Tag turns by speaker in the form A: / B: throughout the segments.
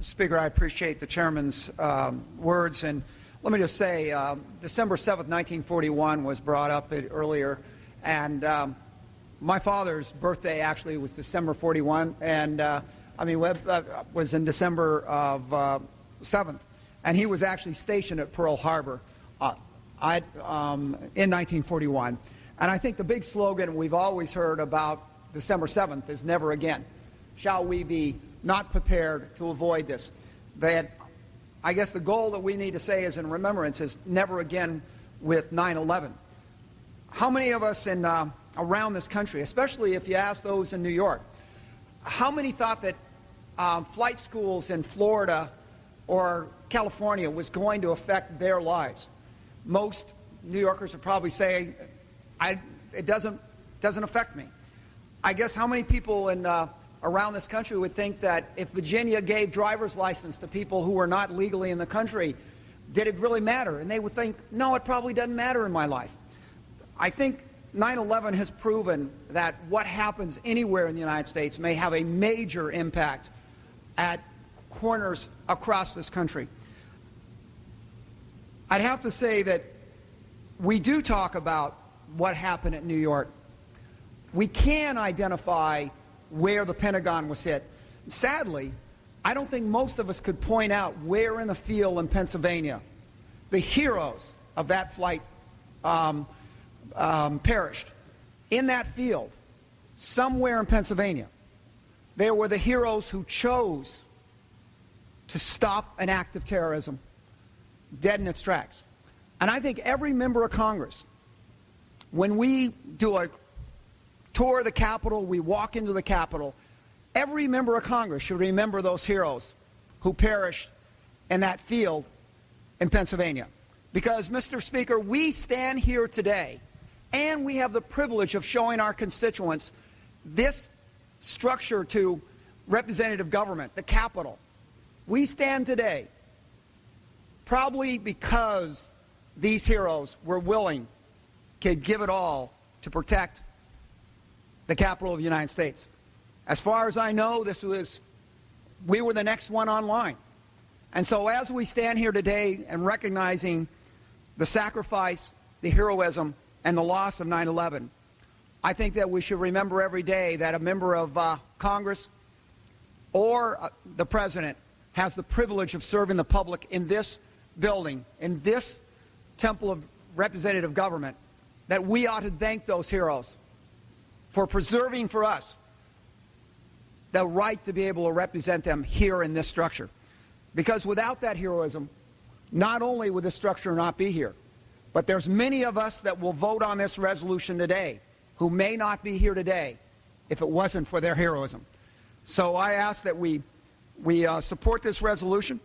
A: Speaker, I appreciate the chairman's words, and let me just say, December 7th, 1941 was brought up earlier, and my father's birthday actually was December 41, and was in December of 7th, and he was actually stationed at Pearl Harbor in 1941. And I think the big slogan we've always heard about December 7th is never again. Shall we be not prepared to avoid this? That I guess the goal that we need to say is in remembrance is never again with 9/11. How many of us around this country, especially if you ask those in New York, how many thought that flight schools in Florida or California was going to affect their lives? Most New Yorkers would probably say, it doesn't affect me. I guess how many people around this country would think that if Virginia gave driver's license to people who were not legally in the country, did it really matter? And they would think, no, it probably doesn't matter in my life. I think 9/11 has proven that what happens anywhere in the United States may have a major impact at corners across this country. I'd have to say that we do talk about what happened at New York. We can identify where the Pentagon was hit. Sadly, I don't think most of us could point out where in the field in Pennsylvania the heroes of that flight perished. In that field, somewhere in Pennsylvania, there were the heroes who chose to stop an act of terrorism dead in its tracks. And I think every member of Congress, when we do a tour of the Capitol, we walk into the Capitol, every member of Congress should remember those heroes who perished in that field in Pennsylvania. Because, Mr. Speaker, we stand here today, and we have the privilege of showing our constituents this structure to representative government, the Capitol. We stand today probably because these heroes were willing to give it all to protect the Capitol of the United States. As far as I know, we were the next one online. And so as we stand here today and recognizing the sacrifice, the heroism, and the loss of 9/11, I think that we should remember every day that a member of Congress or the President has the privilege of serving the public in this building, in this temple of representative government, that we ought to thank those heroes for preserving for us the right to be able to represent them here in this structure. Because without that heroism, not only would this structure not be here, but there's many of us that will vote on this resolution today who may not be here today if it wasn't for their heroism. So I ask that we support this resolution.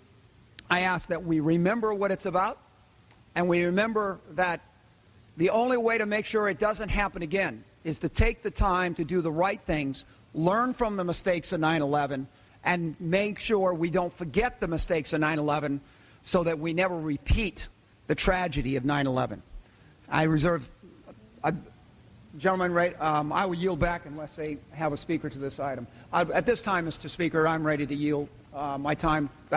A: I ask that we remember what it's about, and we remember that the only way to make sure it doesn't happen again is to take the time to do the right things, learn from the mistakes of 9/11, and make sure we don't forget the mistakes of 9/11 so that we never repeat the tragedy of 9/11. I reserve, gentlemen, I will yield back unless they have a speaker to this item. At this time, Mr. Speaker, I'm ready to yield my time back.